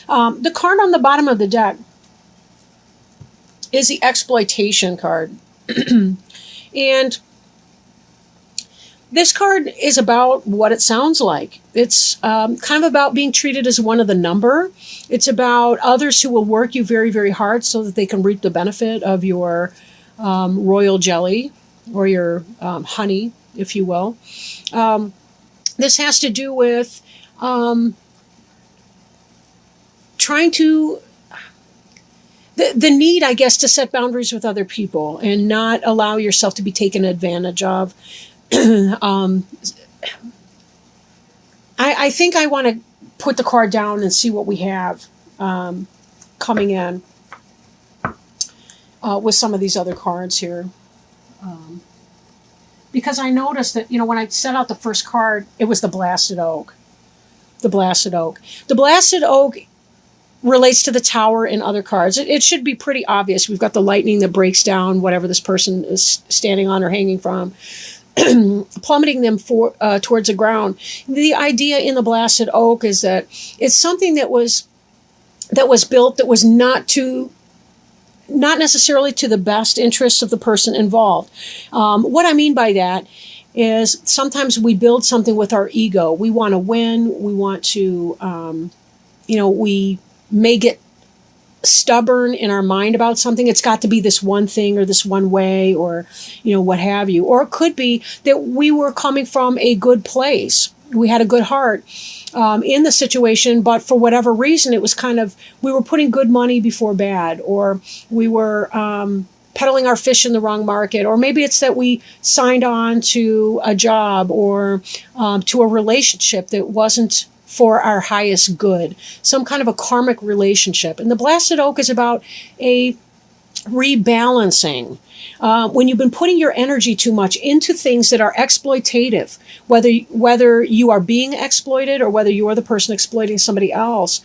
The card on the bottom of the deck is the exploitation card. And this card is about what it sounds like. It's kind of about being treated as one of the number. It's about others who will work you very, very hard so that they can reap the benefit of your royal jelly or your honey, if you will. This has to do with trying to the need, I guess, to set boundaries with other people and not allow yourself to be taken advantage of. I think I want to put the card down and see what we have coming in with some of these other cards here. Because I noticed that, when I set out the first card, it was the Blasted Oak. The Blasted Oak. The Blasted Oak relates to the Tower in other cards. It should be pretty obvious. We've got the lightning that breaks down whatever this person is standing on or hanging from, plummeting them towards the ground. The idea in the Blasted Oak is that it's something that was built that was not necessarily to the best interests of the person involved. What I mean by that is sometimes we build something with our ego. We want to win. We want to, we may get stubborn in our mind about something. It's got to be this one thing or this one way or, what have you. Or it could be that we were coming from a good place. We had a good heart in the situation, but for whatever reason, it was we were putting good money before bad, or we were peddling our fish in the wrong market, or maybe it's that we signed on to a job or to a relationship that wasn't for our highest good, some kind of a karmic relationship. And the Blasted Oak is about a rebalancing. When you've been putting your energy too much into things that are exploitative, whether you are being exploited or whether you are the person exploiting somebody else,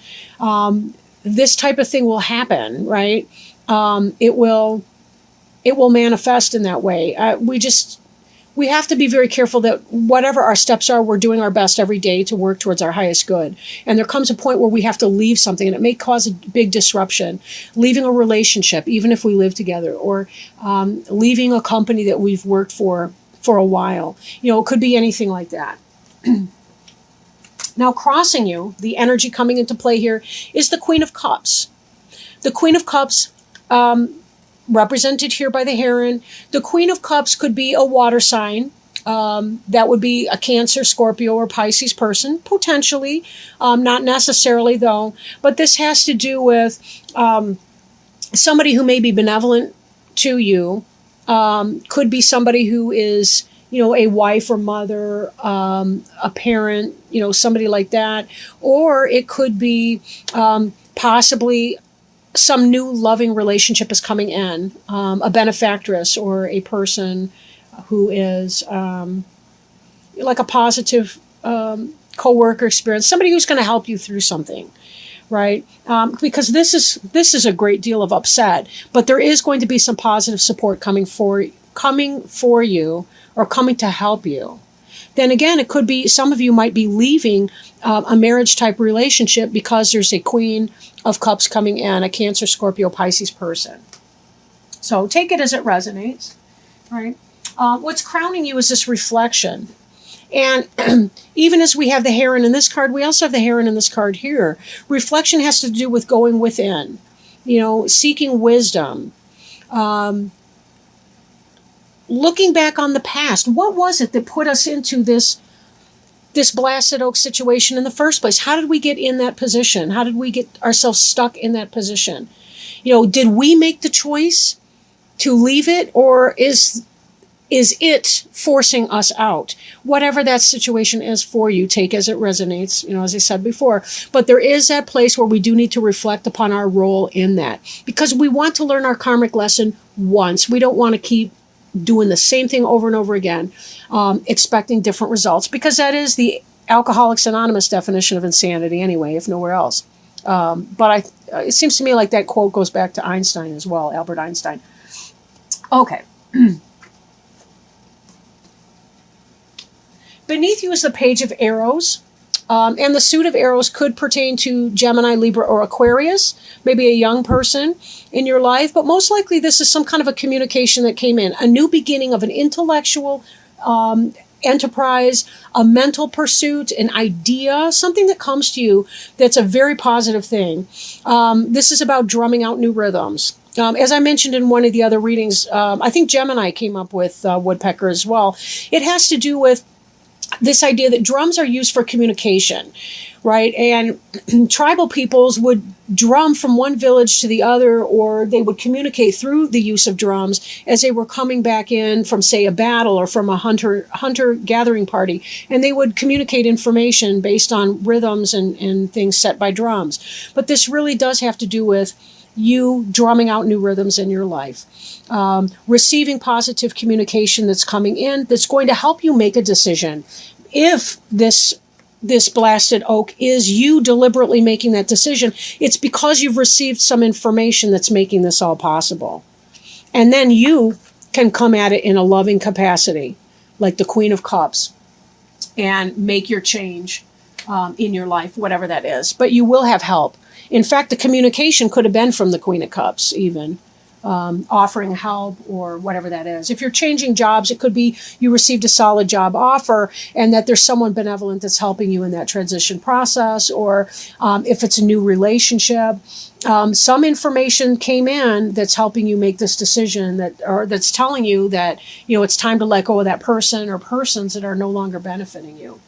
this type of thing will happen, right? It will manifest in that way. We have to be very careful that whatever our steps are, we're doing our best every day to work towards our highest good. And there comes a point where we have to leave something, and it may cause a big disruption. Leaving a relationship, even if we live together, or leaving a company that we've worked for a while. It could be anything like that. Now, crossing you, the energy coming into play here is the Queen of Cups. The Queen of Cups, represented here by the heron. The Queen of Cups could be a water sign. That would be a Cancer, Scorpio, or Pisces person, potentially. Not necessarily, though. But this has to do with somebody who may be benevolent to you. Could be somebody who is, a wife or mother, a parent, somebody like that. Or it could be possibly some new loving relationship is coming in, a benefactress or a person who is like a positive co-worker experience, somebody who's going to help you through something, right? Because this is a great deal of upset, but there is going to be some positive support coming for you or coming to help you. Then again, it could be some of you might be leaving a marriage type relationship because there's a Queen of Cups coming in, a Cancer, Scorpio, Pisces person. So take it as it resonates, right? What's crowning you is this reflection. And even as we have the heron in this card, we also have the heron in this card here. Reflection has to do with going within, seeking wisdom, looking back on the past. What was it that put us into this Blasted Oak situation in the first place? How did we get in that position? How did we get ourselves stuck in that position? Did we make the choice to leave it, or is it forcing us out? Whatever that situation is for you, take as it resonates, as I said before. But there is that place where we do need to reflect upon our role in that, because we want to learn our karmic lesson once. We don't want to keep doing the same thing over and over again, expecting different results, because that is the Alcoholics Anonymous definition of insanity anyway, if nowhere else. But it seems to me like that quote goes back to Einstein as well, Albert Einstein. Okay. Beneath you is the Page of Arrows. And the suit of arrows could pertain to Gemini, Libra, or Aquarius, maybe a young person in your life. But most likely this is some kind of a communication that came in, a new beginning of an intellectual enterprise, a mental pursuit, an idea, something that comes to you that's a very positive thing. This is about drumming out new rhythms. As I mentioned in one of the other readings, I think Gemini came up with woodpecker as well. It has to do with this idea that drums are used for communication, right? And tribal peoples would drum from one village to the other, or they would communicate through the use of drums as they were coming back in from, say, a battle or from a hunter-gathering party. And they would communicate information based on rhythms and things set by drums. But this really does have to do with you drumming out new rhythms in your life, receiving positive communication that's coming in that's going to help you make a decision. If this blasted oak is you deliberately making that decision, it's because you've received some information that's making this all possible. And then you can come at it in a loving capacity, like the Queen of Cups, and make your change in your life, whatever that is. But you will have help. In fact, the communication could have been from the Queen of Cups, even offering help or whatever that is. If you're changing jobs, it could be you received a solid job offer and that there's someone benevolent that's helping you in that transition process. Or if it's a new relationship, some information came in that's helping you make this decision, that's telling you that, it's time to let go of that person or persons that are no longer benefiting you.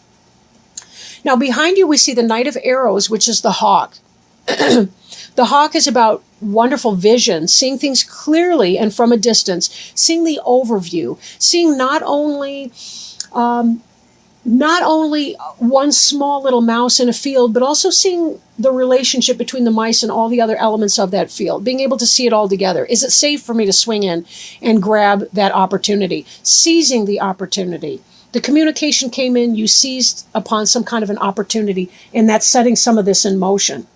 Now, behind you, we see the Knight of Arrows, which is the hawk. The hawk is about wonderful vision, seeing things clearly and from a distance, seeing the overview, seeing not only one small little mouse in a field, but also seeing the relationship between the mice and all the other elements of that field, being able to see it all together. Is it safe for me to swing in and grab that opportunity? Seizing the opportunity. The communication came in, you seized upon some kind of an opportunity, and that's setting some of this in motion.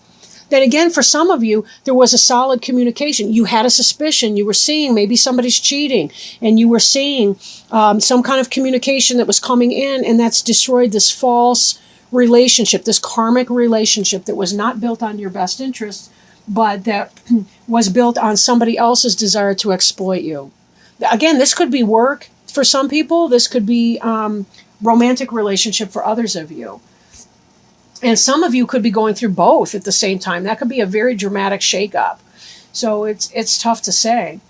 Then again, for some of you, there was a solid communication. You had a suspicion. You were seeing maybe somebody's cheating, and you were seeing some kind of communication that was coming in, and that's destroyed this false relationship, this karmic relationship that was not built on your best interests, but that was built on somebody else's desire to exploit you. Again, this could be work for some people. This could be romantic relationship for others of you. And some of you could be going through both at the same time. That could be a very dramatic shakeup. So it's tough to say.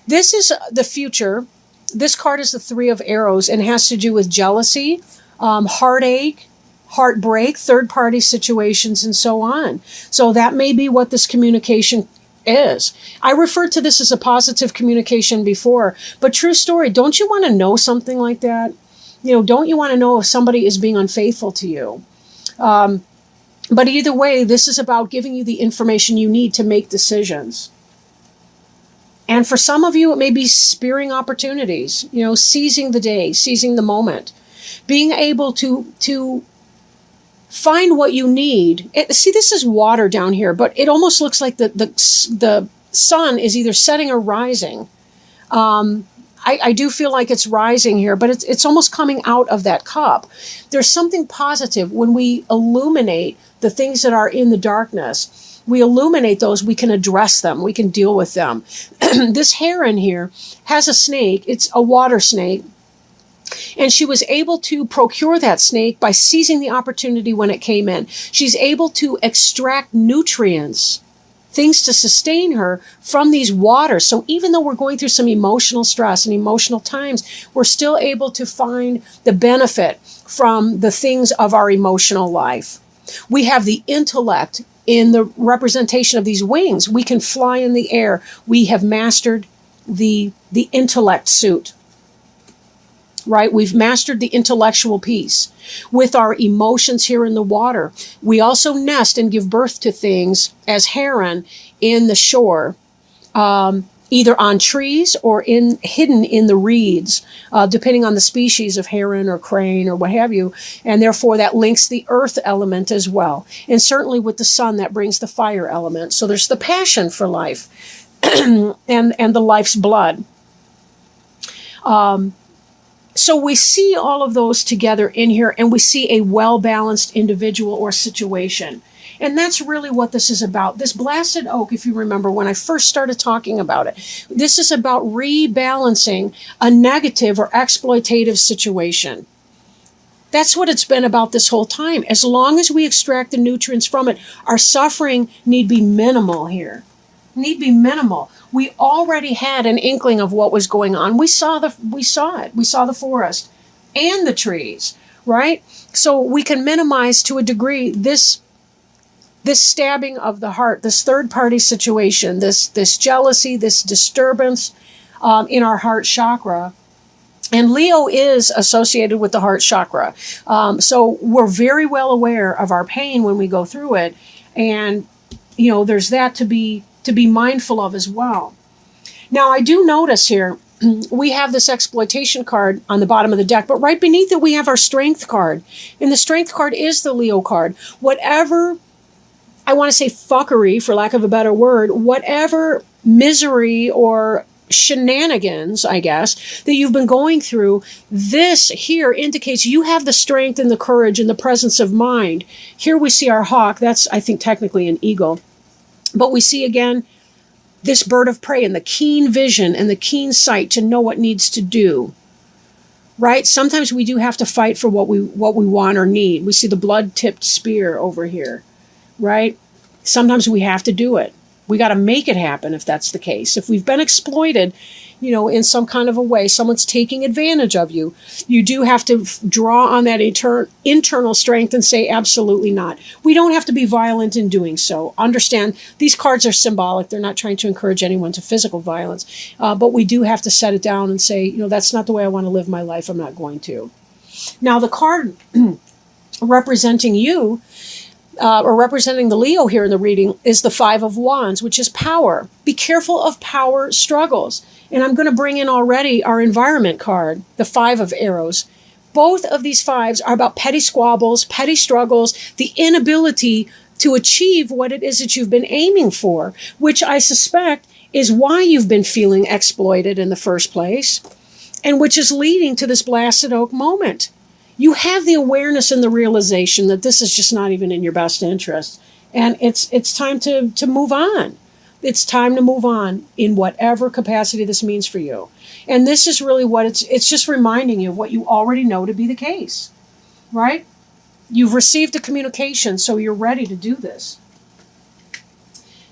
This is the future. This card is the Three of Arrows and has to do with jealousy, heartache, heartbreak, third-party situations, and so on. So that may be what this communication is. I referred to this as a positive communication before, but true story, don't you want to know something like that? Don't you want to know if somebody is being unfaithful to you? But either way, this is about giving you the information you need to make decisions. And for some of you, it may be spearing opportunities, seizing the day, seizing the moment, being able to find what you need. See, this is water down here, but it almost looks like the sun is either setting or rising. I do feel like it's rising here, but it's almost coming out of that cup. There's something positive when we illuminate the things that are in the darkness. We illuminate those, we can address them, we can deal with them. This heron here has a snake. It's a water snake. And she was able to procure that snake by seizing the opportunity when it came in. She's able to extract nutrients, things to sustain her from these waters. So even though we're going through some emotional stress and emotional times, we're still able to find the benefit from the things of our emotional life. We have the intellect in the representation of these wings. We can fly in the air. We have mastered the intellect suit. Right? We've mastered the intellectual piece. With our emotions here in the water, we also nest and give birth to things as heron in the shore, either on trees or hidden in the reeds, depending on the species of heron or crane or what have you. And therefore that links the earth element as well. And certainly with the sun, that brings the fire element. So there's the passion for life and the life's blood. So we see all of those together in here, and we see a well-balanced individual or situation. And that's really what this is about. This blasted oak, if you remember when I first started talking about it, this is about rebalancing a negative or exploitative situation. That's what it's been about this whole time. As long as we extract the nutrients from it, our suffering need be minimal here. Need be minimal. We already had an inkling of what was going on. We saw it. We saw the forest and the trees, right? So we can minimize to a degree this stabbing of the heart, this third-party situation, this jealousy, this disturbance in our heart chakra. And Leo is associated with the heart chakra. So we're very well aware of our pain when we go through it. And, there's that to be mindful of as well. Now, I do notice here, we have this exploitation card on the bottom of the deck, but right beneath it, we have our strength card. And the strength card is the Leo card. Whatever, I want to say fuckery, for lack of a better word, whatever misery or shenanigans, I guess, that you've been going through, this here indicates you have the strength and the courage and the presence of mind. Here we see our hawk. That's, I think, technically an eagle. But we see again this bird of prey and the keen vision and the keen sight to know what needs to do. Right? Sometimes we do have to fight for what we want or need. We see the blood-tipped spear over here. Right? Sometimes we have to do it. We got to make it happen if that's the case. If we've been exploited, in some kind of a way, someone's taking advantage of you, you do have to draw on that internal strength and say, absolutely not. We don't have to be violent in doing so. Understand, these cards are symbolic. They're not trying to encourage anyone to physical violence. But we do have to set it down and say, that's not the way I want to live my life. I'm not going to. Now, the card representing you, or representing the Leo here in the reading, is the Five of Wands, which is power. Be careful of power struggles. And I'm going to bring in already our environment card, the Five of Arrows. Both of these fives are about petty squabbles, petty struggles, the inability to achieve what it is that you've been aiming for, which I suspect is why you've been feeling exploited in the first place, and which is leading to this blasted oak moment. You have the awareness and the realization that this is just not even in your best interest. And it's time to move on. It's time to move on in whatever capacity this means for you. And this is really what it's just reminding you of what you already know to be the case, right? You've received a communication, so you're ready to do this.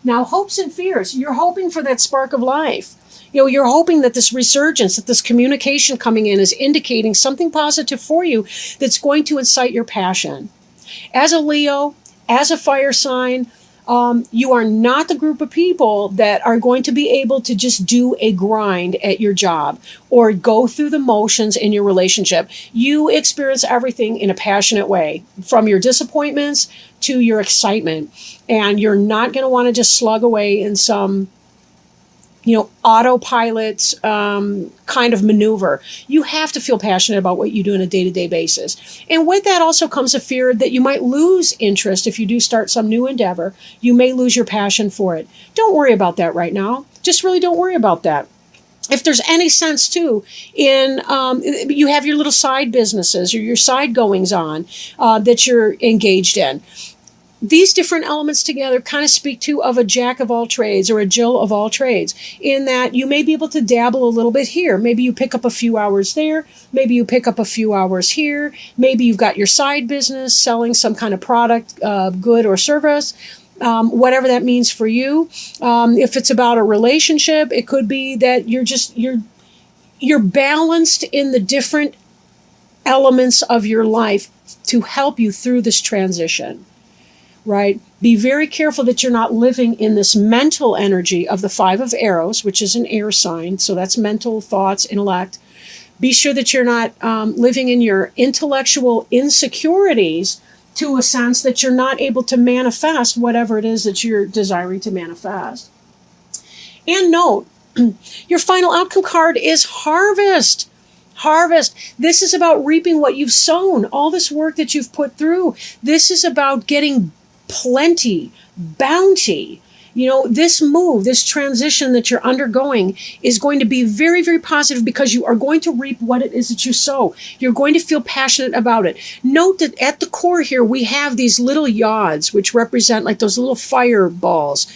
Now, hopes and fears. You're hoping for that spark of life. You're hoping that this resurgence, that this communication coming in is indicating something positive for you that's going to incite your passion. As a Leo, as a fire sign, you are not the group of people that are going to be able to just do a grind at your job or go through the motions in your relationship. You experience everything in a passionate way, from your disappointments to your excitement. And you're not going to want to just slug away in some autopilot kind of maneuver. You have to feel passionate about what you do on a day-to-day basis. And with that also comes a fear that you might lose interest if you do start some new endeavor. You may lose your passion for it. Don't worry about that right now. Just really don't worry about that. If there's any sense too in, you have your little side businesses or your side goings on that you're engaged in. These different elements together kind of speak to of a jack of all trades or a Jill of all trades, in that you may be able to dabble a little bit here. Maybe you pick up a few hours there. Maybe you pick up a few hours here. Maybe you've got your side business selling some kind of product, good or service, whatever that means for you. If it's about a relationship, it could be that you're balanced in the different elements of your life to help you through this transition. Right? Be very careful that you're not living in this mental energy of the Five of Arrows, which is an air sign. So that's mental, thoughts, intellect. Be sure that you're not living in your intellectual insecurities to a sense that you're not able to manifest whatever it is that you're desiring to manifest. And note, your final outcome card is Harvest. Harvest. This is about reaping what you've sown, all this work that you've put through. This is about getting plenty, bounty, This move, this transition that you're undergoing is going to be very, very positive because you are going to reap what it is that you sow. You're going to feel passionate about it. Note that at the core here, we have these little yods, which represent like those little fireballs,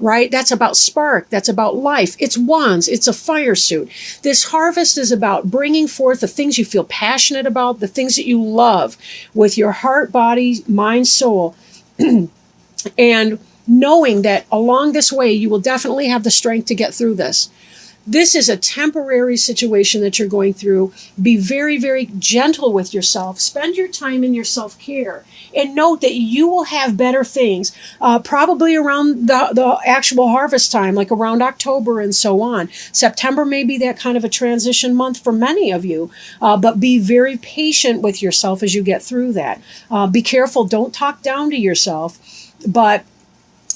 right? That's about spark. That's about life. It's wands. It's a fire suit. This harvest is about bringing forth the things you feel passionate about, the things that you love with your heart, body, mind, soul, and knowing that along this way, you will definitely have the strength to get through this. This is a temporary situation that you're going through. Be very, very gentle with yourself. Spend your time in your self-care. And note that you will have better things, probably around the actual harvest time, like around October and so on. September may be that kind of a transition month for many of you, but be very patient with yourself as you get through that. Be careful. Don't talk down to yourself, but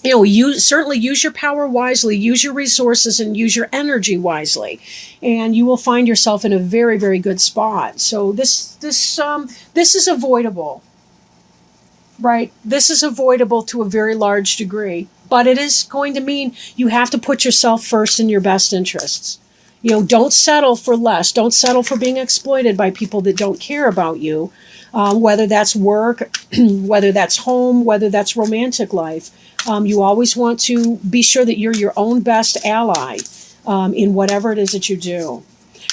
you certainly use your power wisely, use your resources, and use your energy wisely, and you will find yourself in a very, very good spot. So this is avoidable, right? This is avoidable to a very large degree, but it is going to mean you have to put yourself first in your best interests. Don't settle for less. Don't settle for being exploited by people that don't care about you, whether that's work, whether that's home, whether that's romantic life. You always want to be sure that you're your own best ally in whatever it is that you do.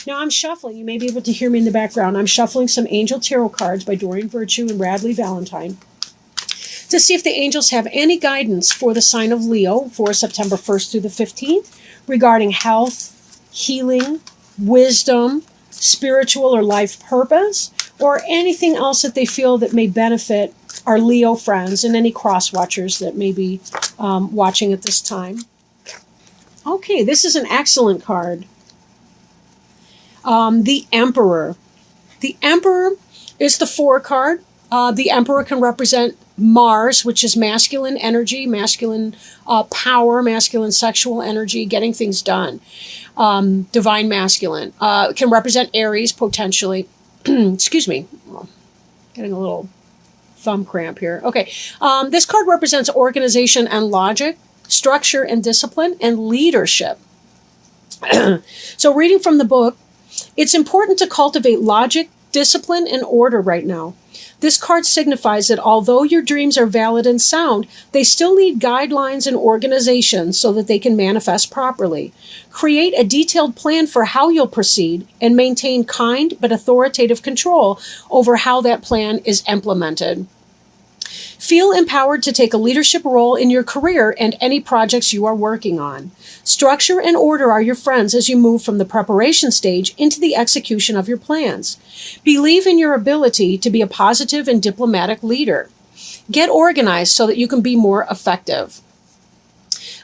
Now I'm shuffling. You may be able to hear me in the background. I'm shuffling some Angel Tarot cards by Doreen Virtue and Radley Valentine to see if the angels have any guidance for the sign of Leo for September 1st through the 15th regarding health, healing, wisdom, spiritual or life purpose, or anything else that they feel that may benefit our Leo friends and any cross watchers that may be watching at this time. Okay, this is an excellent card. The Emperor. The Emperor is the 4 card. The Emperor can represent Mars, which is masculine energy, masculine power, masculine sexual energy, getting things done. Divine masculine. Can represent Aries, potentially. Excuse me. Getting a little thumb cramp here. Okay. This card represents organization and logic, structure and discipline, and leadership. So reading from the book, it's important to cultivate logic, discipline, and order right now. This card signifies that although your dreams are valid and sound, they still need guidelines and organization so that they can manifest properly. Create a detailed plan for how you'll proceed and maintain kind but authoritative control over how that plan is implemented. Feel empowered to take a leadership role in your career and any projects you are working on. Structure and order are your friends as you move from the preparation stage into the execution of your plans. Believe in your ability to be a positive and diplomatic leader. Get organized so that you can be more effective.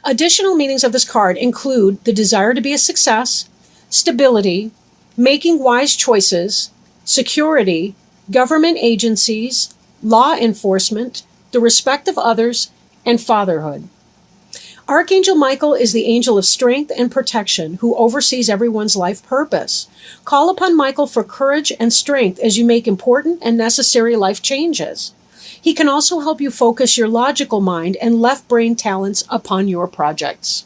Additional meanings of this card include the desire to be a success, stability, making wise choices, security, government agencies, law enforcement, the respect of others, and fatherhood. Archangel Michael is the angel of strength and protection who oversees everyone's life purpose. Call upon Michael for courage and strength as you make important and necessary life changes. He can also help you focus your logical mind and left brain talents upon your projects.